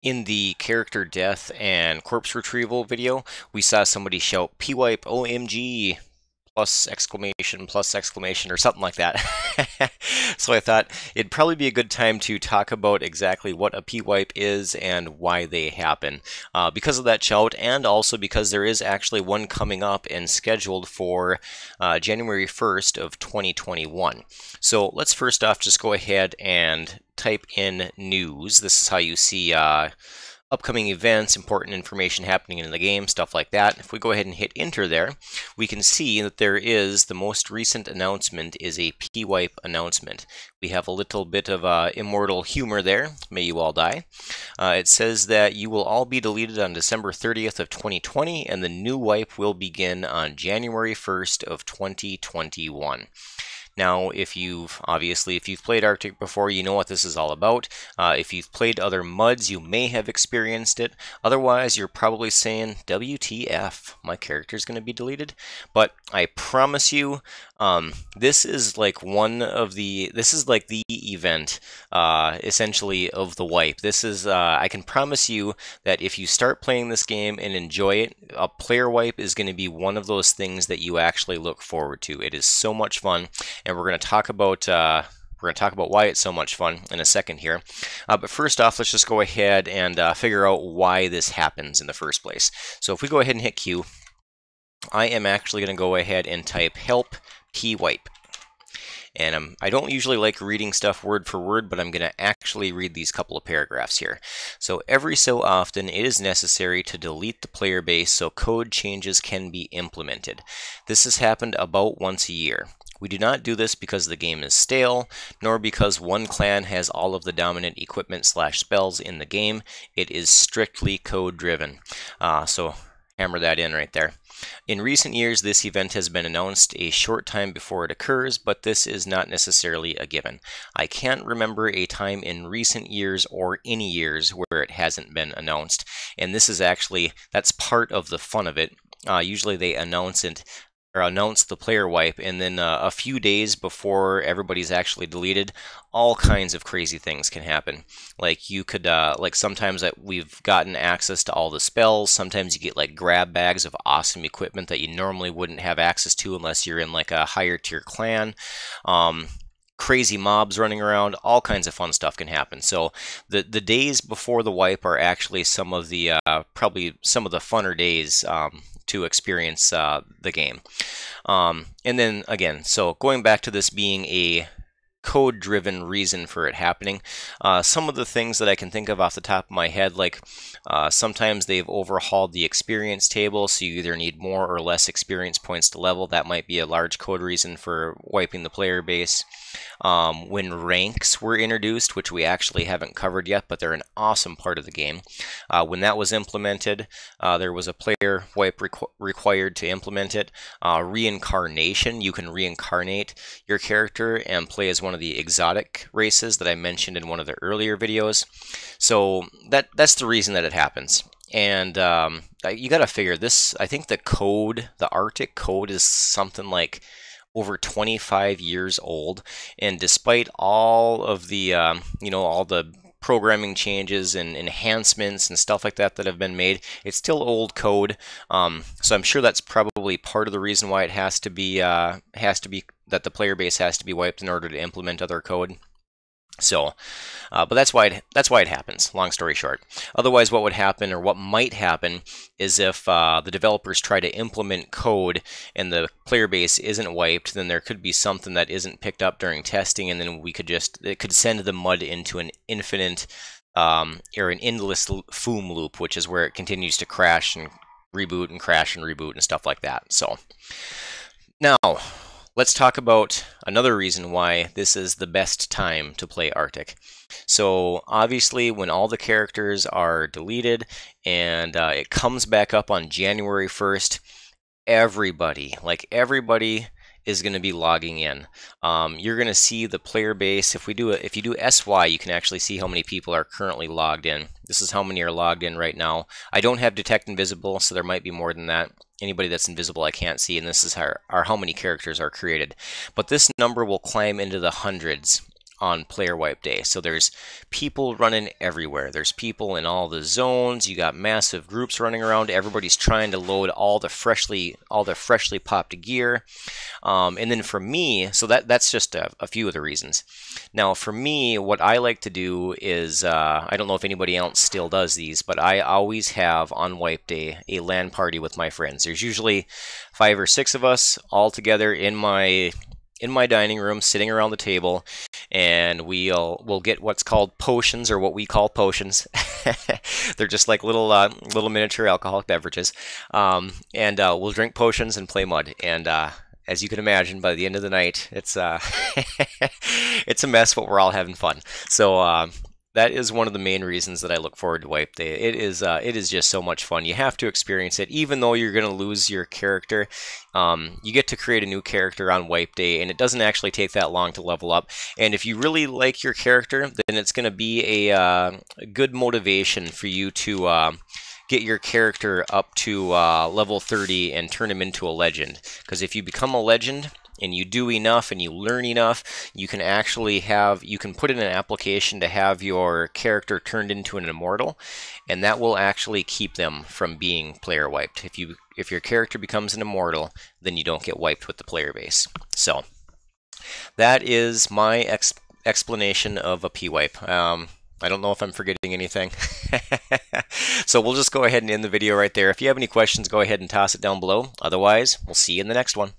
In the character death and corpse retrieval video, we saw somebody shout "PWIPE OMG!" plus exclamation or something like that. So I thought it'd probably be a good time to talk about exactly what a PWIPE is and why they happen. Because of that shout, and also because there is actually one coming up and scheduled for January 1st of 2021. So let's first off just go ahead and type in news. This is how you see upcoming events, important information happening in the game, stuff like that. If we go ahead and hit enter there, we can see that there is the most recent announcement is a PWIPE announcement. We have a little bit of immortal humor there. May you all die. It says that you will all be deleted on December 30th of 2020, and the new wipe will begin on January 1st of 2021. Now, if you've played Arctic before, you know what this is all about. If you've played other MUDs, you may have experienced it. Otherwise, you're probably saying, WTF, my character's going to be deleted. But I promise you, this is like the event, essentially, of the wipe. This is, I can promise you that if you start playing this game and enjoy it, a player wipe is going to be one of those things that you actually look forward to. It is so much fun. And we're going to talk about why it's so much fun in a second here. But first off, let's just go ahead and figure out why this happens in the first place. So if we go ahead and hit Q, I am actually going to go ahead and type help PWIPE. And I don't usually like reading stuff word for word, but I'm going to actually read these couple of paragraphs here. So every so often, it is necessary to delete the player base so code changes can be implemented. This has happened about once a year. We do not do this because the game is stale, nor because one clan has all of the dominant equipment/spells in the game. It is strictly code driven. So hammer that in right there. In recent years, this event has been announced a short time before it occurs, but this is not necessarily a given. I can't remember a time in recent years or any years where it hasn't been announced, and this is actually, that's part of the fun of it. Usually they announce the player wipe, and then a few days before everybody's actually deleted, all kinds of crazy things can happen. Like you could, like sometimes we've gotten access to all the spells. Sometimes you get like grab bags of awesome equipment that you normally wouldn't have access to unless you're in like a higher tier clan. Crazy mobs running around, all kinds of fun stuff can happen. So the days before the wipe are actually some of the probably some of the funner days to experience the game. And then again, so going back to this being a code-driven reason for it happening, some of the things that I can think of off the top of my head, like sometimes they've overhauled the experience table, so you either need more or less experience points to level. That might be a large code reason for wiping the player base. When ranks were introduced, which we actually haven't covered yet, but they're an awesome part of the game. When that was implemented, there was a player wipe required to implement it. Reincarnation, you can reincarnate your character and play as one of the exotic races that I mentioned in one of the earlier videos. So that's the reason that it happens. And you got to figure this, I think the Arctic code is something like over 25 years old, and despite all of the all the programming changes and enhancements and stuff like that that have been made, it's still old code. So I'm sure that's probably part of the reason why it has to be that the player base has to be wiped in order to implement other code. So, but that's why it happens. Long story short. Otherwise, what would happen, or what might happen, is if the developers try to implement code and the player base isn't wiped, then there could be something that isn't picked up during testing, and then it could send the MUD into an infinite or an endless foom loop, which is where it continues to crash and reboot and crash and reboot and stuff like that. So now, let's talk about another reason why this is the best time to play Arctic. So obviously when all the characters are deleted and it comes back up on January 1st, everybody is going to be logging in. You're going to see the player base. If you do SY, you can actually see how many people are currently logged in. This is how many are logged in right now. I don't have detect invisible, so there might be more than that. Anybody that's invisible I can't see, and this is how many characters are created. But this number will climb into the hundreds on player wipe day. So there's people running everywhere. There's people in all the zones. You got massive groups running around. Everybody's trying to load all the freshly popped gear. And then for me, so that's just a few of the reasons. Now for me, what I like to do is, I don't know if anybody else still does these, but I always have on wipe day a LAN party with my friends. There's usually 5 or 6 of us all together in my dining room, sitting around the table, and we'll get what's called potions, or what we call potions. They're just like little miniature alcoholic beverages, and we'll drink potions and play mud. And as you can imagine, by the end of the night, it's it's a mess, but we're all having fun. So that is one of the main reasons that I look forward to wipe day. It is just so much fun. You have to experience it, even though you're going to lose your character. You get to create a new character on wipe day, and it doesn't actually take that long to level up. And if you really like your character, then it's going to be a good motivation for you to get your character up to level 30 and turn him into a legend. Because if you become a legend and you do enough and you learn enough, you can actually put in an application to have your character turned into an immortal, and that will actually keep them from being player wiped. If your character becomes an immortal, then you don't get wiped with the player base. So that is my explanation of a PWIPE. I don't know if I'm forgetting anything. So we'll just go ahead and end the video right there. If you have any questions, go ahead and toss it down below. Otherwise, we'll see you in the next one.